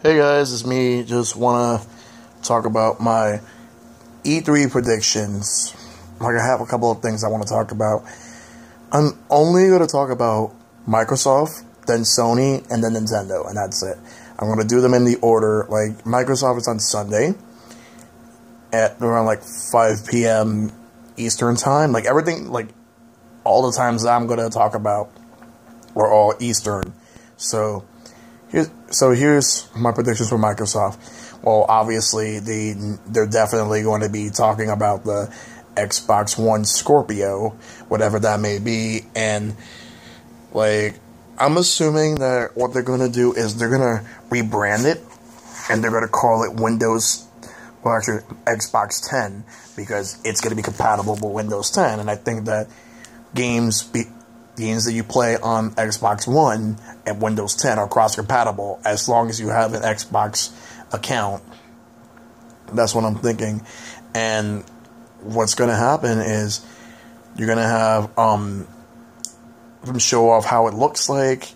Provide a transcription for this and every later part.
Hey guys, it's me. Just want to talk about my E3 predictions. Like, I have a couple of things I want to talk about. I'm only going to talk about Microsoft, then Sony, and then Nintendo, and that's it. I'm going to do them in the order. Like, Microsoft is on Sunday at around like 5 p.m. Eastern time. Like, everything, like, all the times that I'm going to talk about are all Eastern. So here's my predictions for Microsoft. Well, obviously, they're definitely going to be talking about the Xbox One Scorpio, whatever that may be, and, like, I'm assuming that what they're going to do is they're going to rebrand it, and they're going to call it Xbox 10, because it's going to be compatible with Windows 10, and I think that games that you play on Xbox One and Windows 10 are cross-compatible as long as you have an Xbox account. That's what I'm thinking. And what's going to happen is you're going to have them show off how it looks like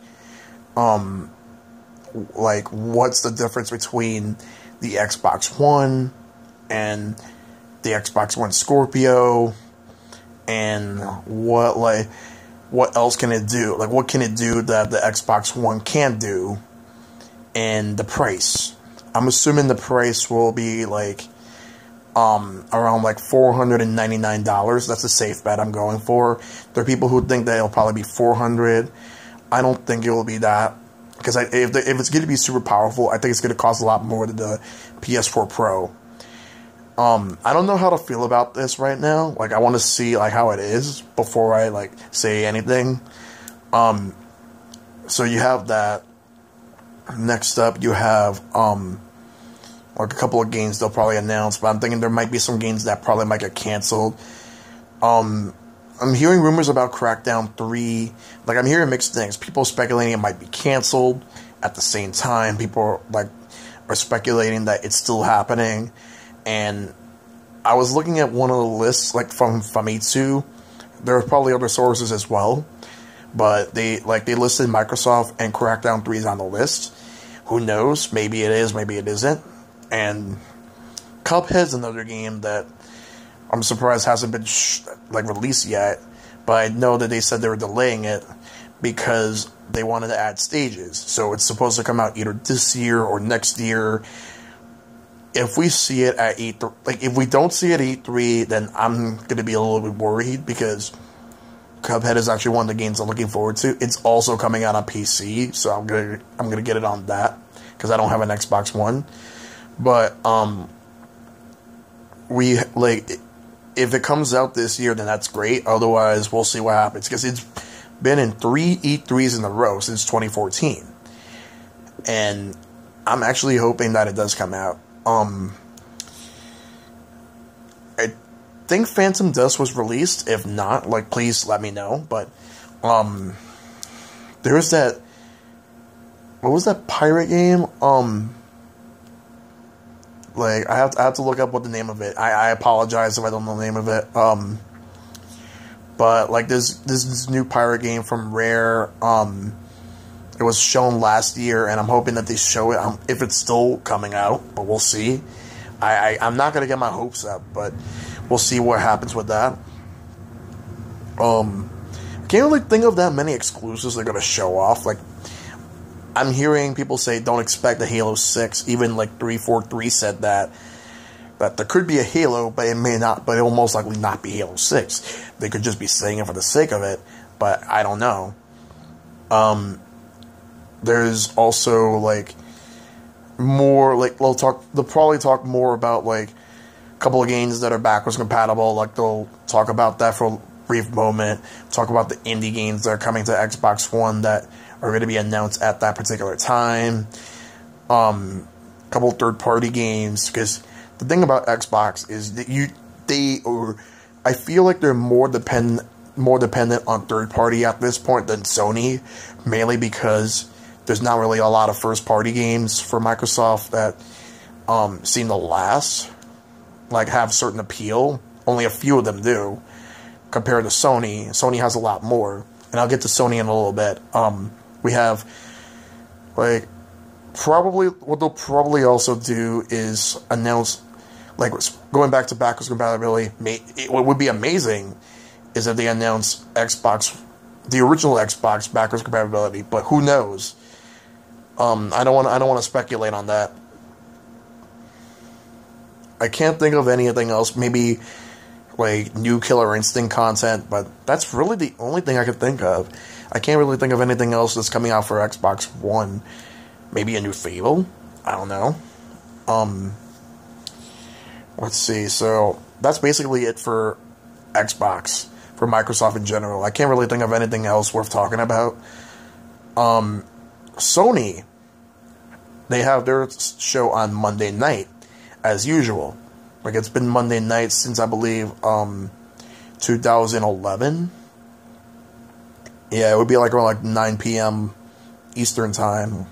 what's the difference between the Xbox One and the Xbox One Scorpio, and what else can it do? Like, what can it do that the Xbox One can't do? And the price. I'm assuming the price will be, like, around, like, $499. That's a safe bet I'm going for. There are people who think that it'll probably be $400. I don't think it will be that. Because if it's going to be super powerful, I think it's going to cost a lot more than the PS4 Pro. I don't know how to feel about this right now. Like, I want to see, like, how it is before I, like, say anything. So you have that. Next up, you have, like, a couple of games they'll probably announce, but I'm thinking there might be some games that probably might get canceled. I'm hearing rumors about Crackdown 3. Like, I'm hearing mixed things. People speculating it might be canceled. At the same time, people, like, are speculating that it's still happening. And I was looking at one of the lists, like, from Famitsu. There are probably other sources as well, but they listed Microsoft, and Crackdown 3 is on the list. Who knows? Maybe it is, maybe it isn't. And Cuphead's another game that I'm surprised hasn't been released yet, but I know that they said they were delaying it because they wanted to add stages. So it's supposed to come out either this year or next year. If we see it at E3, like, if we don't see it at E3, then I'm going to be a little bit worried, because Cuphead is actually one of the games I'm looking forward to. It's also coming out on PC, so I'm gonna get it on that, because I don't have an Xbox One. But, if it comes out this year, then that's great. Otherwise, we'll see what happens, because it's been in 3 E3s in a row since 2014. And I'm actually hoping that it does come out. I think Phantom Dust was released. If not, like, please let me know. But, there's that, what was that pirate game? Like, I have to look up what the name of it. I apologize if I don't know the name of it. But, like, this new pirate game from Rare, it was shown last year, and I'm hoping that they show it, if it's still coming out, but we'll see. I'm not going to get my hopes up, but we'll see what happens with that. I can't really think of that many exclusives they're going to show off. Like, I'm hearing people say don't expect a Halo 6. Even, like, 343 said that there could be a Halo, but it will most likely not be Halo 6. They could just be saying it for the sake of it, but I don't know. There's also, like, more, like, they'll probably talk more about, like, a couple of games that are backwards compatible. Like, they'll talk about that for a brief moment, talk about the indie games that are coming to Xbox One that are going to be announced at that particular time. A couple third-party games, because the thing about Xbox is that I feel like they're more dependent on third-party at this point than Sony, mainly because there's not really a lot of first-party games for Microsoft that seem to last, like, have certain appeal. Only a few of them do, compared to Sony. Sony has a lot more, and I'll get to Sony in a little bit. We have, like, Probably, what they'll probably also do is announce, like, going back to backwards compatibility, what would be amazing is if they announce the original Xbox backwards compatibility, but who knows? I don't want to speculate on that. I can't think of anything else. Maybe like new Killer Instinct content, but that's really the only thing I could think of. I can't really think of anything else that's coming out for Xbox One. Maybe a new Fable? I don't know. Let's see. So that's basically it for Xbox, for Microsoft in general. I can't really think of anything else worth talking about. Sony, they have their show on Monday night, as usual. Like, it's been Monday night since, I believe, 2011. Yeah, it would be like around like 9 p.m. Eastern time.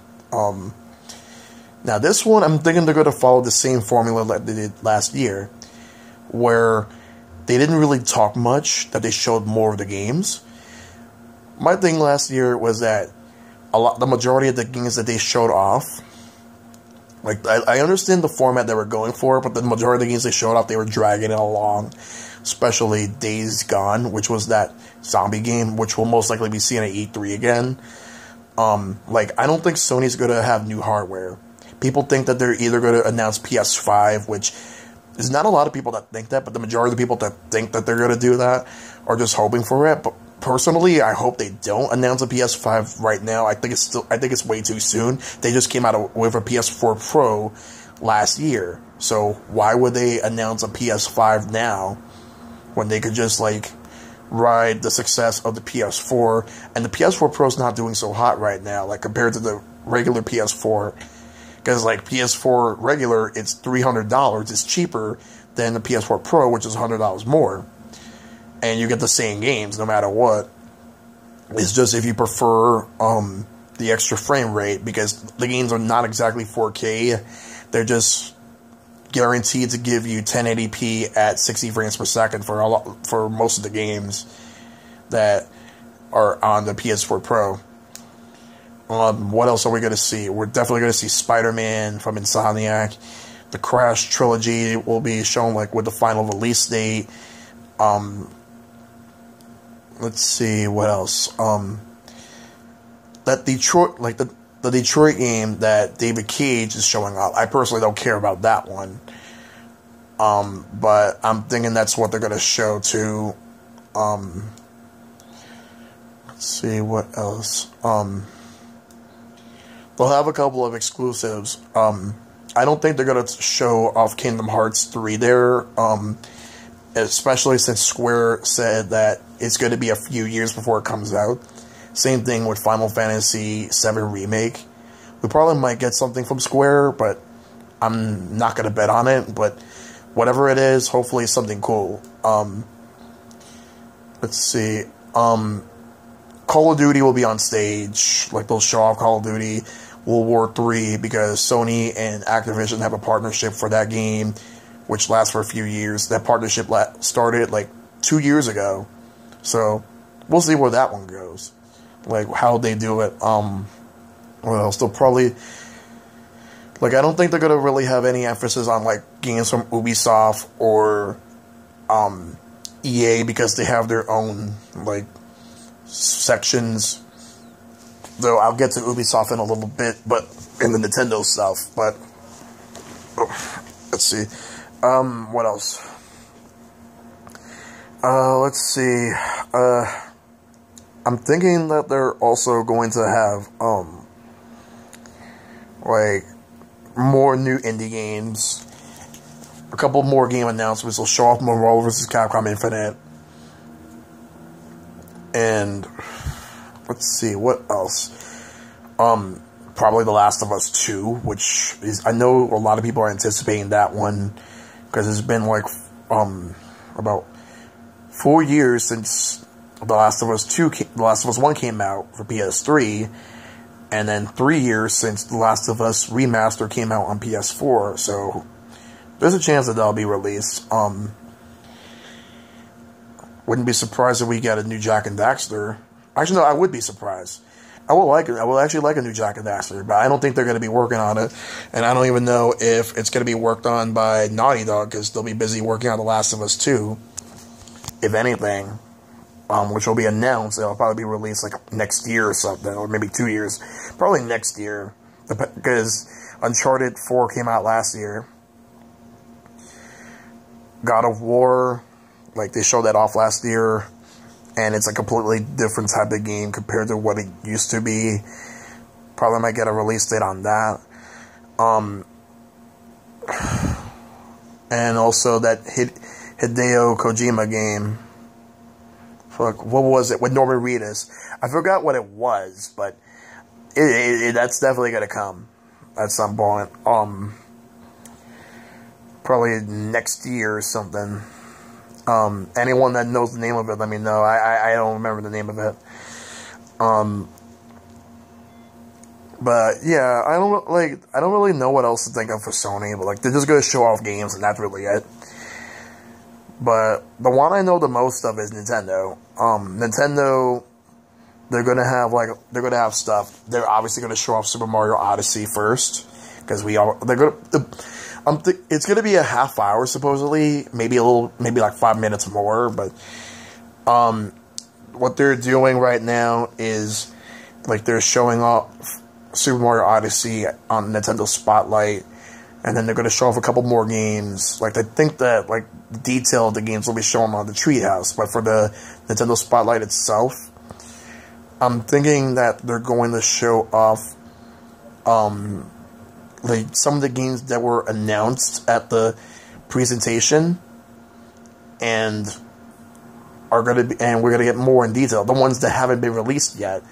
Now this one, I'm thinking they're going to follow the same formula that they did last year, where they didn't really talk much, that they showed more of the games. My thing last year was that the majority of the games that they showed off, like, I understand the format they were going for, but the majority of the games they showed off, they were dragging it along. Especially Days Gone, which was that zombie game, which we'll most likely be seeing at E3 again. Like, I don't think Sony's going to have new hardware. People think that they're either going to announce PS5, which is not a lot of people that think that, but the majority of the people that think that they're going to do that are just hoping for it. But personally, I hope they don't announce a PS5 right now. I think it's way too soon. They just came out with a PS4 Pro last year. So why would they announce a PS5 now when they could just, like, ride the success of the PS4? And the PS4 Pro's not doing so hot right now, like, compared to the regular PS4. Because, like, PS4 regular, it's $300. It's cheaper than the PS4 Pro, which is $100 more. And you get the same games no matter what. It's just if you prefer the extra frame rate, because the games are not exactly 4K. They're just guaranteed to give you 1080p at 60 frames per second for most of the games that are on the PS4 Pro. What else are we going to see? We're definitely going to see Spider-Man from Insomniac. The Crash trilogy will be shown, like, with the final release date. Let's see what else. That Detroit, like the Detroit game that David Cage is showing up. I personally don't care about that one. But I'm thinking that's what they're going to show too. Let's see what else. They'll have a couple of exclusives. I don't think they're going to show off Kingdom Hearts 3 there. Especially since Square said that it's going to be a few years before it comes out. Same thing with Final Fantasy VII Remake. We probably might get something from Square, but I'm not going to bet on it. But whatever it is, hopefully it's something cool. Let's see. Call of Duty will be on stage. Like, they'll show off Call of Duty World War III, because Sony and Activision have a partnership for that game, which lasts for a few years. That partnership started, like, 2 years ago. So, we'll see where that one goes. Like, how they do it. What else? They'll probably... Like, I don't think they're going to really have any emphasis on, like, games from Ubisoft or EA, because they have their own, like, sections. Though I'll get to Ubisoft in a little bit, but in the Nintendo stuff. But, let's see. What else? Let's see. I'm thinking that they're also going to have, like, more new indie games. A couple more game announcements will show off Marvel vs. Capcom Infinite. And, let's see, what else? Probably The Last of Us 2, which is, I know a lot of people are anticipating that one, because it's been, like, about 4 years since The Last of Us 1 came out for PS3, and then 3 years since The Last of Us Remaster came out on PS4, so there's a chance that that'll be released. Wouldn't be surprised if we get a new Jak and Daxter. Actually, no, I would be surprised. I would like it. I would actually like a new Jak and Daxter, but I don't think they're going to be working on it. And I don't even know if it's going to be worked on by Naughty Dog, because they'll be busy working on The Last of Us 2, if anything, which will be announced. It'll probably be released like next year or something, or maybe 2 years. Probably next year, because Uncharted 4 came out last year. God of War, like, they showed that off last year, and it's a completely different type of game compared to what it used to be. Probably might get a release date on that. And also that Hideo Kojima game. Fuck, what was it? With Norman Reedus. I forgot what it was, but that's definitely gonna come at some point. Probably next year or something. Anyone that knows the name of it, let me know. I don't remember the name of it. But yeah, I don't really know what else to think of for Sony. But like, they're just gonna show off games, and that's really it. But the one I know the most of is Nintendo. Nintendo, they're gonna have stuff. They're obviously gonna show off Super Mario Odyssey first, because it's gonna be a half hour supposedly, maybe like 5 minutes more. But what they're doing right now is like they're showing off Super Mario Odyssey on Nintendo Spotlight, and then they're gonna show off a couple more games. Like, I think that like the detail of the games will be shown on the Treehouse, but for the Nintendo Spotlight itself, I'm thinking that they're going to show off like some of the games that were announced at the presentation, and we're gonna get more in detail. The ones that haven't been released yet,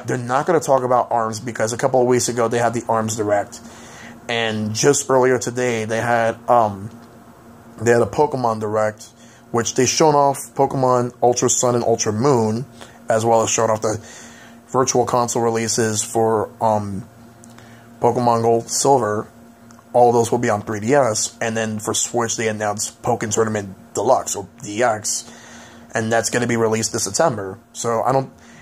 they're not gonna talk about ARMS, because a couple of weeks ago they had the ARMS Direct, and just earlier today they had a Pokemon Direct, which they showed off Pokemon Ultra Sun and Ultra Moon, as well as showed off the Virtual Console releases for Pokemon Gold, Silver. All those will be on 3DS. And then for Switch, they announced Pokken Tournament Deluxe, or DX. And that's going to be released this September. So,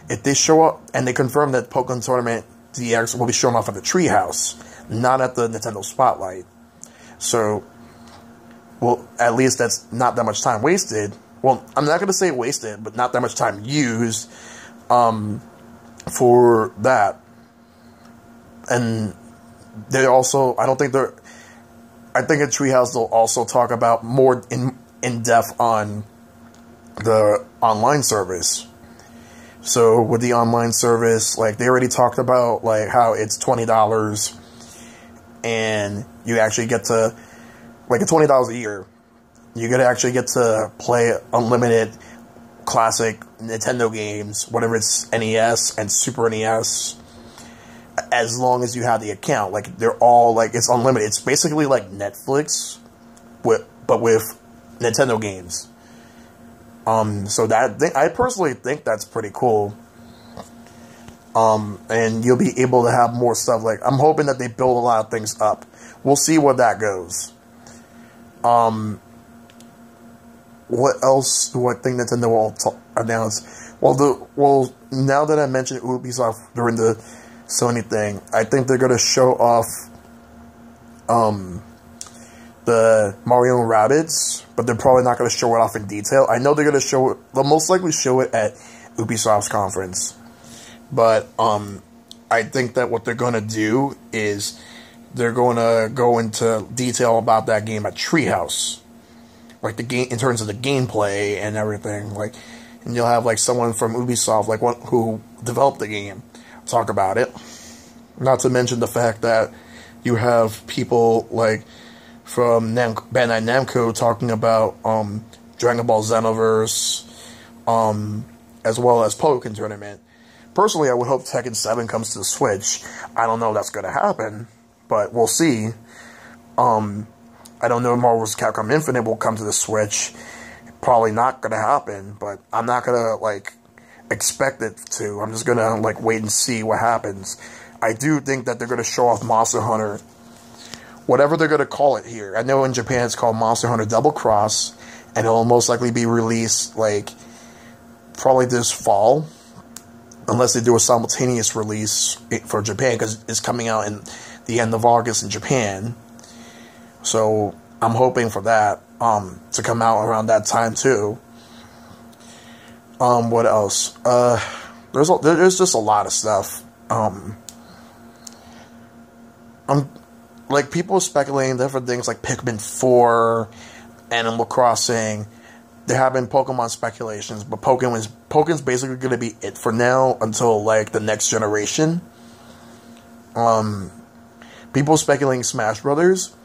if they show up, and they confirm that Pokken Tournament DX will be shown off at the Treehouse, not at the Nintendo Spotlight. So, well, at least that's not that much time wasted. Well, I'm not going to say wasted, but not that much time used for that. And they also, I think at Treehouse they'll also talk about more in depth on the online service. So with the online service, like, they already talked about like how it's $20, and you actually get to, like, it's $20 a year. You're gonna actually get to play unlimited classic Nintendo games, whatever it's NES and Super NES, as long as you have the account. Like, they're all, like, it's unlimited. It's basically like Netflix, but with Nintendo games. So I personally think that's pretty cool. And you'll be able to have more stuff. Like, I'm hoping that they build a lot of things up. We'll see where that goes. What else do I think Nintendo will announce? Well, now that I mentioned Ubisoft during the Sony thing, I think they're going to show off the Mario and Rabbids, but they're probably not going to show it off in detail. I know they're going to show it, they'll most likely show it at Ubisoft's conference. But I think that what they're going to do is they're going to go into detail about that game at Treehouse. Like, the game, in terms of the gameplay and everything. Like, and you'll have, like, someone from Ubisoft, like, who developed the game, talk about it. Not to mention the fact that you have people, like, from Bandai Namco talking about Dragon Ball Xenoverse, as well as Pokken Tournament. Personally, I would hope Tekken 7 comes to the Switch. I don't know if that's going to happen, but we'll see. I don't know if Marvel vs. Capcom Infinite will come to the Switch. Probably not going to happen, but I'm not going to, like, expect it to. I'm just going to, like, wait and see what happens. I do think that they're going to show off Monster Hunter, whatever they're going to call it here. I know in Japan it's called Monster Hunter Double Cross, and it'll most likely be released, like, probably this fall. unless they do a simultaneous release for Japan, because it's coming out in the end of August in Japan. So I'm hoping for that to come out around that time too. What else? There's just a lot of stuff. I'm like, people speculating different things like Pikmin 4, Animal Crossing. There have been Pokemon speculations, but Pokemon's basically going to be it for now until like the next generation. People speculating Smash Brothers.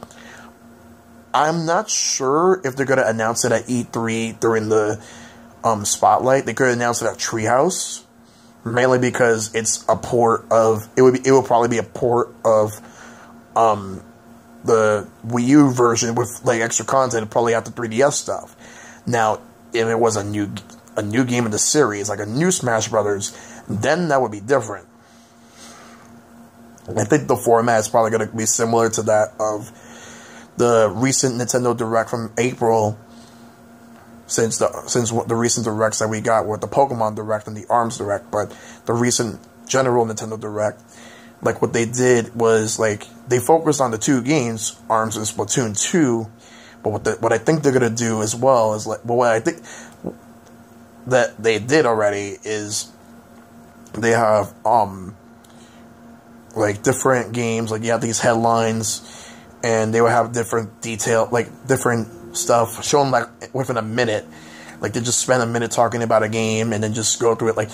I'm not sure if they're going to announce it at E3 during the spotlight. They could announce it at Treehouse, mainly because it's a port of it will probably be a port of the Wii U version with like extra content, probably have the 3DS stuff. Now, if it was a new game in the series, like a new Smash Brothers, then that would be different. I think the format is probably going to be similar to that of the recent Nintendo Direct from April, since the recent Directs that we got with the Pokemon Direct and the ARMS Direct, but the recent general Nintendo Direct, like what they did was like they focused on the two games, ARMS and Splatoon 2. But what I think they're gonna do as well is like, but what I think that they did already is they have like different games, like you have these headlines, and they will have different detail, like different stuff shown like within a minute. Like they just spend a minute talking about a game and then just go through it, like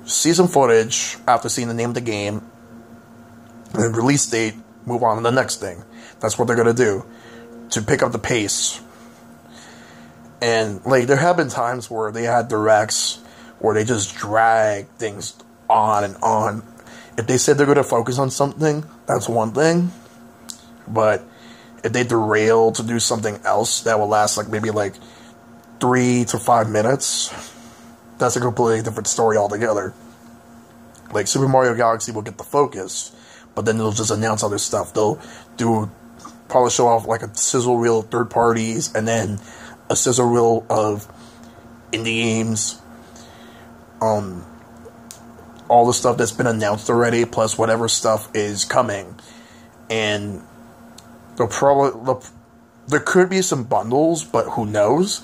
see some footage after seeing the name of the game, and then release date, move on to the next thing. That's what they're gonna do to pick up the pace. And like there have been times where they had directs where they just drag things on and on. If they said they're going to focus on something, that's one thing. But if they derail to do something else that will last like maybe like 3 to 5 minutes, that's a completely different story altogether. Like Super Mario Galaxy will get the focus, but then they'll just announce other stuff. They'll probably show off like a sizzle reel of third parties, and then a sizzle reel of indie games. All the stuff that's been announced already, plus whatever stuff is coming. And there could be some bundles, but who knows?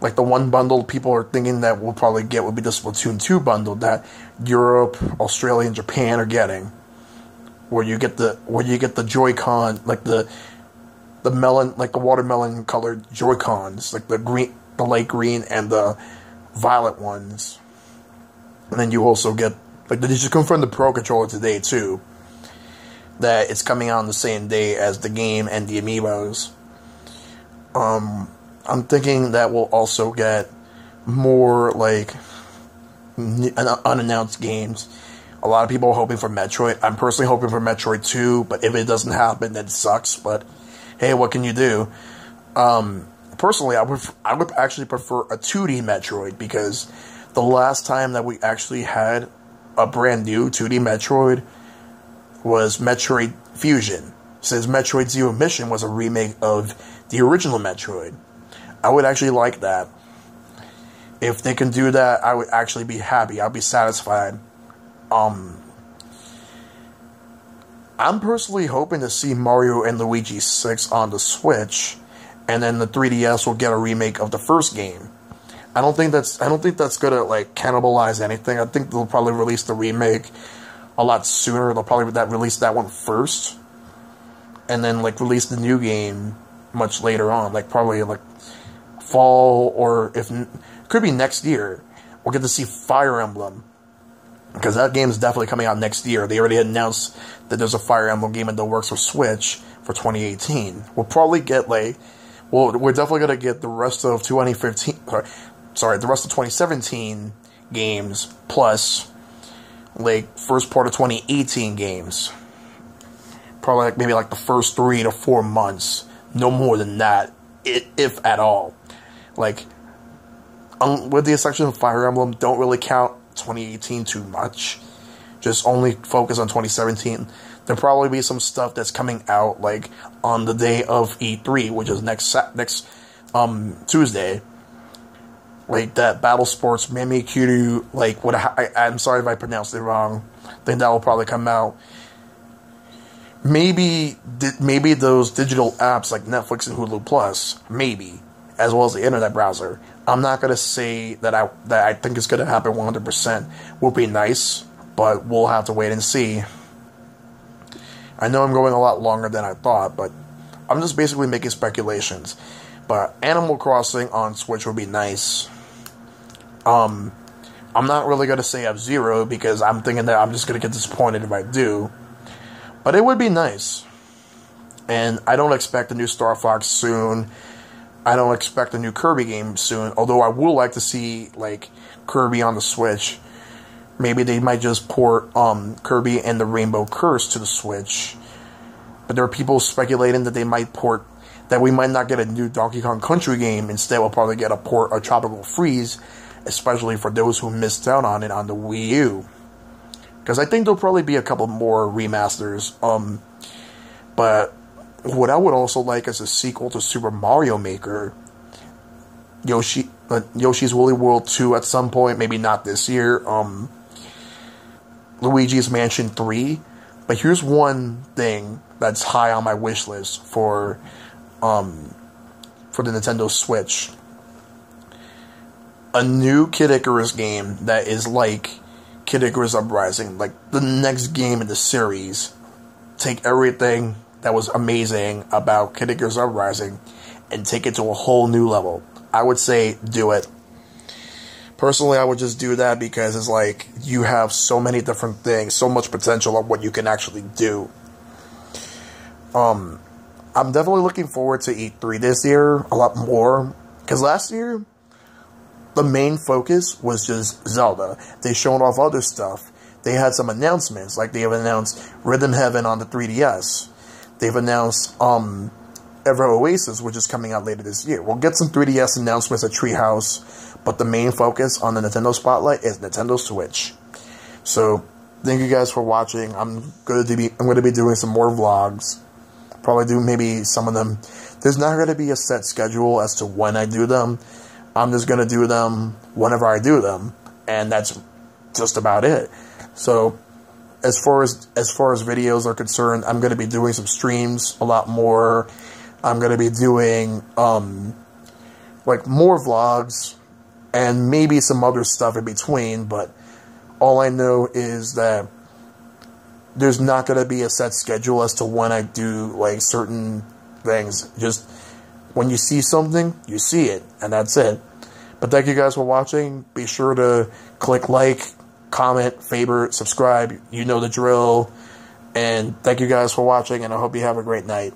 Like the one bundle people are thinking that we'll probably get would be the Splatoon 2 bundle that Europe, Australia, and Japan are getting, where you get the Joy-Con, like the melon, like the watermelon colored Joy-Cons, like the green, the light green, and the violet ones. And then you also get, like, they just confirmed the Pro Controller today too, that it's coming out on the same day as the game and the amiibos. I'm thinking that we'll also get more like unannounced games. A lot of people are hoping for Metroid. I'm personally hoping for Metroid 2, but if it doesn't happen, then it sucks. But hey, what can you do? Personally, I would actually prefer a 2D Metroid, because the last time that we actually had a brand new 2D Metroid was Metroid Fusion, since Metroid Zero Mission was a remake of the original Metroid. I would actually like that. If they can do that, I would actually be happy. I'd be satisfied. I'm personally hoping to see Mario and Luigi 6 on the Switch, and then the 3DS will get a remake of the first game. I don't think that's gonna like cannibalize anything. I think they'll probably release the remake a lot sooner. They'll probably release that one first, and then like release the new game much later on, like probably like fall, or if could be next year. We'll get to see Fire Emblem, because that game is definitely coming out next year. They already announced that there's a Fire Emblem game in the works for Switch for 2018. We'll probably get like, well, we're definitely gonna get the rest of 2015. Sorry, the rest of 2017 games, plus like first part of 2018 games. Probably like maybe like the first 3 to 4 months, no more than that, if at all. Like, with the exception of Fire Emblem, don't really count 2018 too much. Just only focus on 2017. There'll probably be some stuff that's coming out like on the day of E3, which is next Tuesday, like that Battle Sports Mimikyu, like what I'm sorry if I pronounced it wrong. I think that will probably come out. Maybe those digital apps like Netflix and Hulu Plus, maybe, as well as the internet browser. I'm not gonna say that I think it's gonna happen 100%. Would be nice, but we'll have to wait and see. I know I'm going a lot longer than I thought, but I'm just basically making speculations. But Animal Crossing on Switch would be nice. I'm not really gonna say F-Zero because I'm thinking that I'm just gonna get disappointed if I do. But it would be nice. And I don't expect a new Star Fox soon. I don't expect a new Kirby game soon. Although I would like to see, like, Kirby on the Switch. Maybe they might just port Kirby and the Rainbow Curse to the Switch. But there are people speculating that they might port... that we might not get a new Donkey Kong Country game. Instead, we'll probably get a port of Tropical Freeze. Especially for those who missed out on it on the Wii U. Because I think there'll probably be a couple more remasters. But what I would also like is a sequel to Super Mario Maker. Yoshi's Woolly World 2 at some point. Maybe not this year. Luigi's Mansion 3. But here's one thing that's high on my wish list for the Nintendo Switch. A new Kid Icarus game that is like Kid Icarus Uprising, like the next game in the series. Take everything that was amazing about Kid Icarus Uprising and take it to a whole new level. I would say do it. Personally, I would just do that because it's like you have so many different things, so much potential of what you can actually do. I'm definitely looking forward to E3 this year a lot more because last year the main focus was just Zelda. They showed off other stuff. They had some announcements, like they have announced Rhythm Heaven on the 3DS. They've announced Ever Oasis, which is coming out later this year. We'll get some 3DS announcements at Treehouse, but the main focus on the Nintendo Spotlight is Nintendo Switch. So, thank you guys for watching. I'm going to be doing some more vlogs. Probably do maybe some of them. There's not going to be a set schedule as to when I do them. I'm just going to do them whenever I do them, and that's just about it. So, as far as videos are concerned, I'm going to be doing some streams a lot more. I'm going to be doing like more vlogs and maybe some other stuff in between, but all I know is that there's not going to be a set schedule as to when I do like certain things. Just when you see something, you see it, and that's it. But thank you guys for watching. Be sure to click like, comment, favorite, subscribe. You know the drill. And thank you guys for watching, and I hope you have a great night.